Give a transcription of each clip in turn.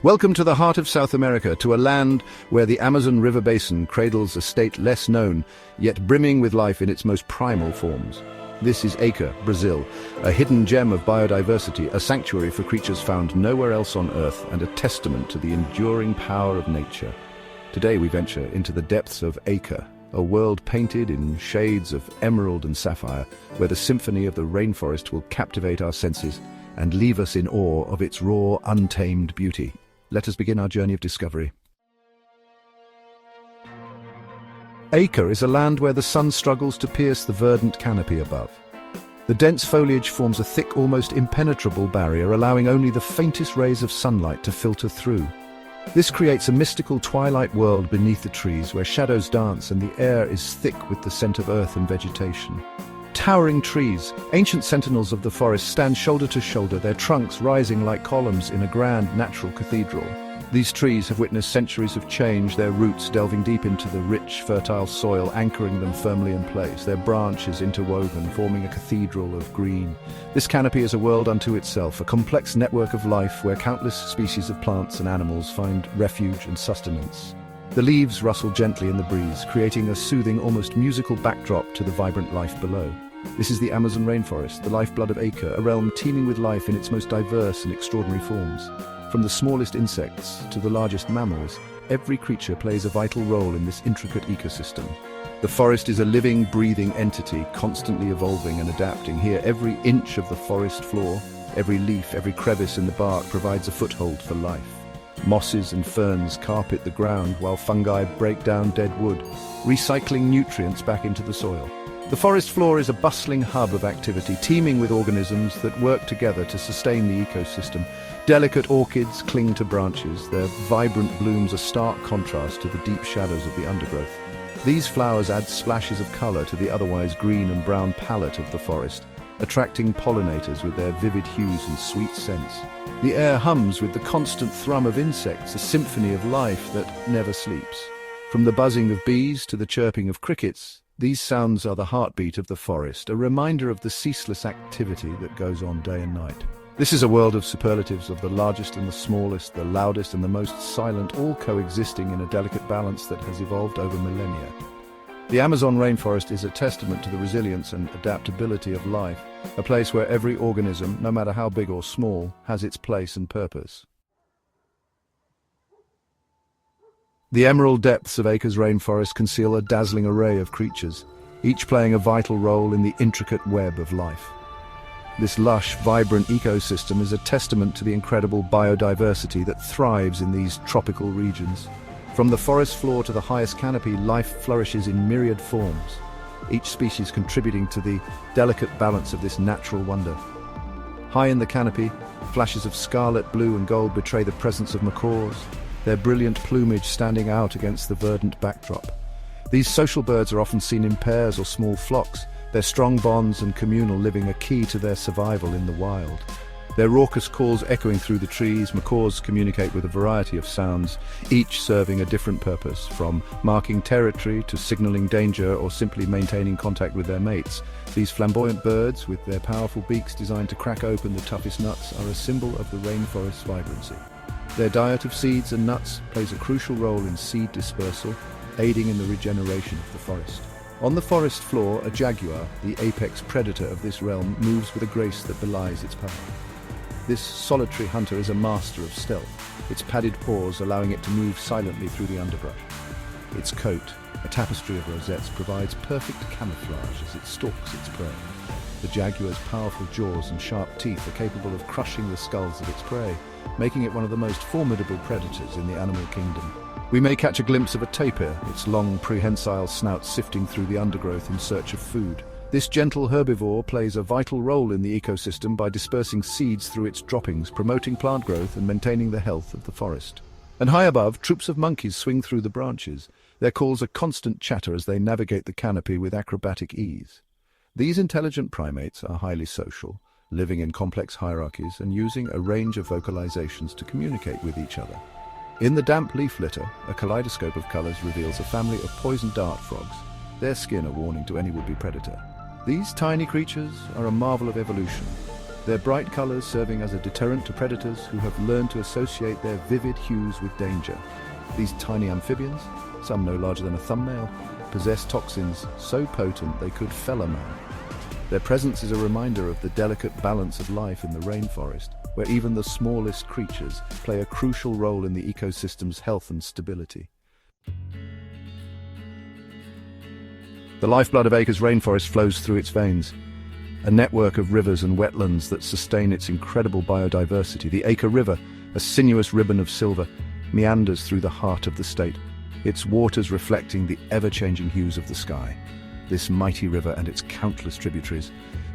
Welcome to the heart of South America, to a land where the Amazon River basin cradles a state less known, yet brimming with life in its most primal forms. This is Acre, Brazil, a hidden gem of biodiversity, a sanctuary for creatures found nowhere else on Earth, and a testament to the enduring power of nature. Today we venture into the depths of Acre, a world painted in shades of emerald and sapphire, where the symphony of the rainforest will captivate our senses and leave us in awe of its raw, untamed beauty. Let us begin our journey of discovery. Acre is a land where the sun struggles to pierce the verdant canopy above. The dense foliage forms a thick, almost impenetrable barrier, allowing only the faintest rays of sunlight to filter through. This creates a mystical twilight world beneath the trees, where shadows dance and the air is thick with the scent of earth and vegetation. Towering trees, ancient sentinels of the forest, stand shoulder to shoulder, their trunks rising like columns in a grand natural cathedral. These trees have witnessed centuries of change, their roots delving deep into the rich, fertile soil, anchoring them firmly in place, their branches interwoven, forming a cathedral of green. This canopy is a world unto itself, a complex network of life where countless species of plants and animals find refuge and sustenance. The leaves rustle gently in the breeze, creating a soothing, almost musical backdrop to the vibrant life below. This is the Amazon rainforest, the lifeblood of Acre, a realm teeming with life in its most diverse and extraordinary forms. From the smallest insects to the largest mammals, every creature plays a vital role in this intricate ecosystem. The forest is a living, breathing entity, constantly evolving and adapting. Here, every inch of the forest floor, every leaf, every crevice in the bark provides a foothold for life. Mosses and ferns carpet the ground, while fungi break down dead wood, recycling nutrients back into the soil. The forest floor is a bustling hub of activity, teeming with organisms that work together to sustain the ecosystem. Delicate orchids cling to branches, their vibrant blooms a stark contrast to the deep shadows of the undergrowth. These flowers add splashes of color to the otherwise green and brown palette of the forest, attracting pollinators with their vivid hues and sweet scents. The air hums with the constant thrum of insects, a symphony of life that never sleeps. From the buzzing of bees to the chirping of crickets, these sounds are the heartbeat of the forest, a reminder of the ceaseless activity that goes on day and night. This is a world of superlatives, of the largest and the smallest, the loudest and the most silent, all coexisting in a delicate balance that has evolved over millennia. The Amazon rainforest is a testament to the resilience and adaptability of life, a place where every organism, no matter how big or small, has its place and purpose. The emerald depths of Acre's rainforest conceal a dazzling array of creatures, each playing a vital role in the intricate web of life. This lush, vibrant ecosystem is a testament to the incredible biodiversity that thrives in these tropical regions. From the forest floor to the highest canopy, life flourishes in myriad forms, each species contributing to the delicate balance of this natural wonder. High in the canopy, flashes of scarlet, blue and gold betray the presence of macaws, their brilliant plumage standing out against the verdant backdrop. These social birds are often seen in pairs or small flocks, their strong bonds and communal living a key to their survival in the wild. Their raucous calls echoing through the trees, macaws communicate with a variety of sounds, each serving a different purpose, from marking territory to signaling danger or simply maintaining contact with their mates. These flamboyant birds, with their powerful beaks designed to crack open the toughest nuts, are a symbol of the rainforest's vibrancy. Their diet of seeds and nuts plays a crucial role in seed dispersal, aiding in the regeneration of the forest. On the forest floor, a jaguar, the apex predator of this realm, moves with a grace that belies its power. This solitary hunter is a master of stealth, its padded paws allowing it to move silently through the underbrush. Its coat, a tapestry of rosettes, provides perfect camouflage as it stalks its prey. The jaguar's powerful jaws and sharp teeth are capable of crushing the skulls of its prey, making it one of the most formidable predators in the animal kingdom. We may catch a glimpse of a tapir, its long, prehensile snout sifting through the undergrowth in search of food. This gentle herbivore plays a vital role in the ecosystem by dispersing seeds through its droppings, promoting plant growth and maintaining the health of the forest. And high above, troops of monkeys swing through the branches, their calls a constant chatter as they navigate the canopy with acrobatic ease. These intelligent primates are highly social, living in complex hierarchies and using a range of vocalizations to communicate with each other. In the damp leaf litter, a kaleidoscope of colors reveals a family of poison dart frogs, their skin a warning to any would-be predator. These tiny creatures are a marvel of evolution. their bright colors serving as a deterrent to predators who have learned to associate their vivid hues with danger. These tiny amphibians, some no larger than a thumbnail, possess toxins so potent they could fell a man. Their presence is a reminder of the delicate balance of life in the rainforest, where even the smallest creatures play a crucial role in the ecosystem's health and stability. The lifeblood of Acre's rainforest flows through its veins, a network of rivers and wetlands that sustain its incredible biodiversity. The Acre River, a sinuous ribbon of silver, meanders through the heart of the state, its waters reflecting the ever-changing hues of the sky. This mighty river and its countless tributaries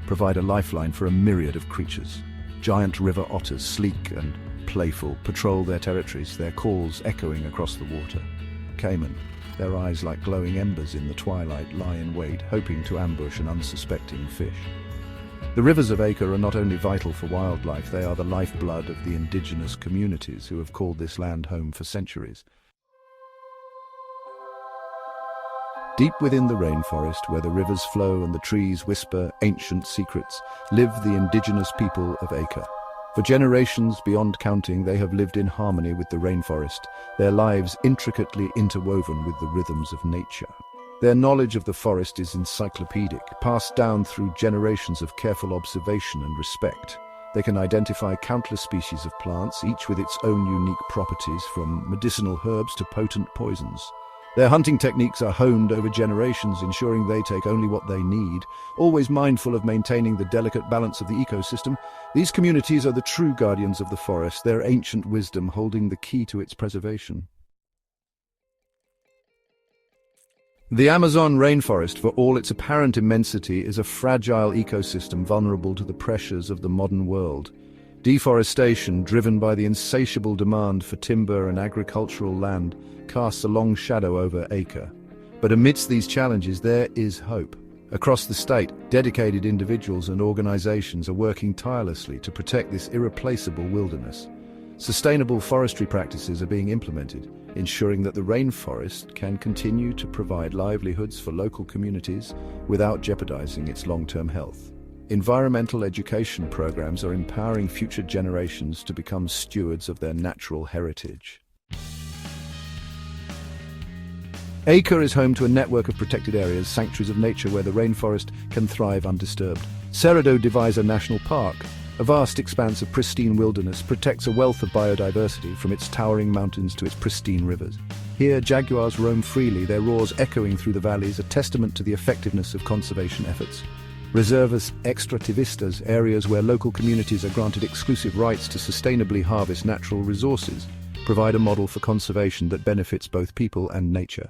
provide a lifeline for a myriad of creatures. Giant river otters, sleek and playful, patrol their territories, their calls echoing across the water. Caiman, their eyes like glowing embers in the twilight, lie in wait, hoping to ambush an unsuspecting fish. The rivers of Acre are not only vital for wildlife, they are the lifeblood of the indigenous communities who have called this land home for centuries. Deep within the rainforest, where the rivers flow and the trees whisper ancient secrets, live the indigenous people of Acre. For generations beyond counting, they have lived in harmony with the rainforest, their lives intricately interwoven with the rhythms of nature. Their knowledge of the forest is encyclopedic, passed down through generations of careful observation and respect. They can identify countless species of plants, each with its own unique properties, from medicinal herbs to potent poisons. Their hunting techniques are honed over generations, ensuring they take only what they need, always mindful of maintaining the delicate balance of the ecosystem. These communities are the true guardians of the forest, their ancient wisdom holding the key to its preservation. The Amazon rainforest, for all its apparent immensity, is a fragile ecosystem vulnerable to the pressures of the modern world. Deforestation, driven by the insatiable demand for timber and agricultural land, casts a long shadow over Acre. But amidst these challenges, there is hope. Across the state, dedicated individuals and organizations are working tirelessly to protect this irreplaceable wilderness. Sustainable forestry practices are being implemented, ensuring that the rainforest can continue to provide livelihoods for local communities without jeopardizing its long-term health. Environmental education programs are empowering future generations to become stewards of their natural heritage. Acre is home to a network of protected areas, sanctuaries of nature where the rainforest can thrive undisturbed. Cerro do Diviso National Park, a vast expanse of pristine wilderness, protects a wealth of biodiversity from its towering mountains to its pristine rivers. Here, jaguars roam freely, their roars echoing through the valleys, a testament to the effectiveness of conservation efforts. Reservas extrativistas, areas where local communities are granted exclusive rights to sustainably harvest natural resources, provide a model for conservation that benefits both people and nature.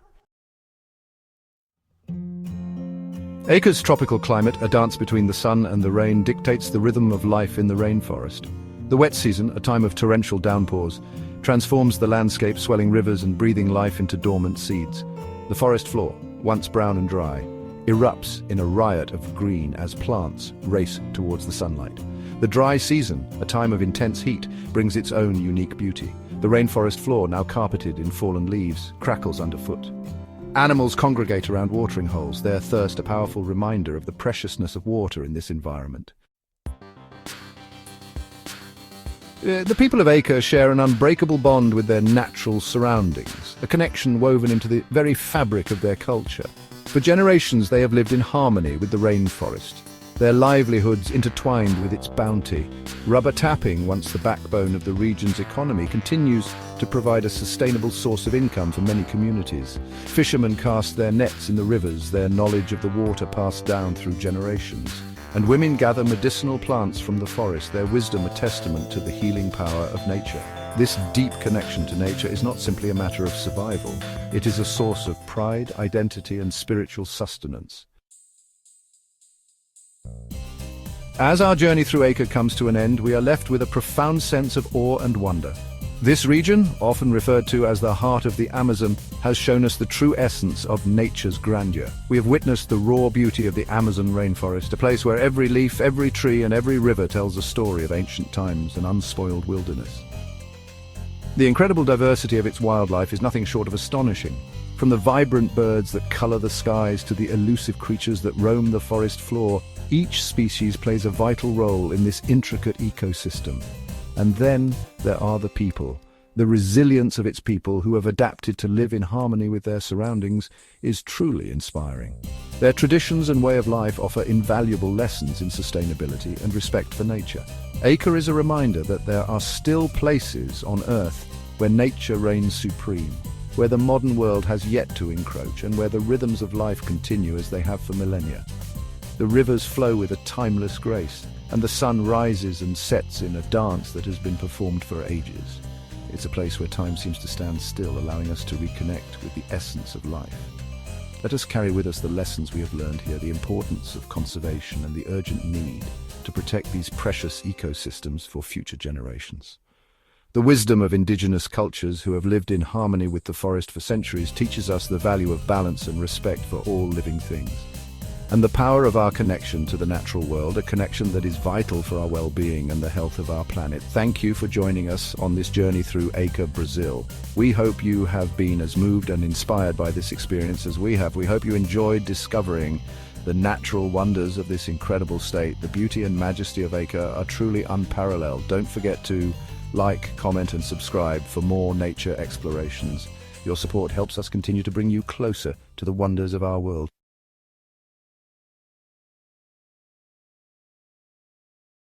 Acre's tropical climate, a dance between the sun and the rain, dictates the rhythm of life in the rainforest. The wet season, a time of torrential downpours, transforms the landscape, swelling rivers and breathing life into dormant seeds. The forest floor, once brown and dry, erupts in a riot of green as plants race towards the sunlight. The dry season, a time of intense heat, brings its own unique beauty. The rainforest floor, now carpeted in fallen leaves, crackles underfoot. Animals congregate around watering holes, their thirst a powerful reminder of the preciousness of water in this environment. The people of Acre share an unbreakable bond with their natural surroundings, a connection woven into the very fabric of their culture. For generations, they have lived in harmony with the rainforest, their livelihoods intertwined with its bounty. Rubber tapping, once the backbone of the region's economy, continues to provide a sustainable source of income for many communities. Fishermen cast their nets in the rivers, their knowledge of the water passed down through generations. And women gather medicinal plants from the forest, their wisdom a testament to the healing power of nature. This deep connection to nature is not simply a matter of survival. It is a source of pride, identity, and spiritual sustenance. As our journey through Acre comes to an end, we are left with a profound sense of awe and wonder. This region, often referred to as the heart of the Amazon, has shown us the true essence of nature's grandeur. We have witnessed the raw beauty of the Amazon rainforest, a place where every leaf, every tree, and every river tells a story of ancient times and unspoiled wilderness. The incredible diversity of its wildlife is nothing short of astonishing. From the vibrant birds that color the skies to the elusive creatures that roam the forest floor, Each species plays a vital role in this intricate ecosystem. And then there are the people. The resilience of its people who have adapted to live in harmony with their surroundings is truly inspiring. Their traditions and way of life offer invaluable lessons in sustainability and respect for nature. Acre is a reminder that there are still places on Earth where nature reigns supreme, where the modern world has yet to encroach, and where the rhythms of life continue as they have for millennia. The rivers flow with a timeless grace, and the sun rises and sets in a dance that has been performed for ages. It's a place where time seems to stand still, allowing us to reconnect with the essence of life. Let us carry with us the lessons we have learned here, the importance of conservation and the urgent need to protect these precious ecosystems for future generations. The wisdom of indigenous cultures who have lived in harmony with the forest for centuries teaches us the value of balance and respect for all living things. And the power of our connection to the natural world, a connection that is vital for our well-being and the health of our planet. Thank you for joining us on this journey through Acre, Brazil. We hope you have been as moved and inspired by this experience as we have. We hope you enjoyed discovering the natural wonders of this incredible state. The beauty and majesty of Acre are truly unparalleled. Don't forget to like, comment, and subscribe for more nature explorations. Your support helps us continue to bring you closer to the wonders of our world.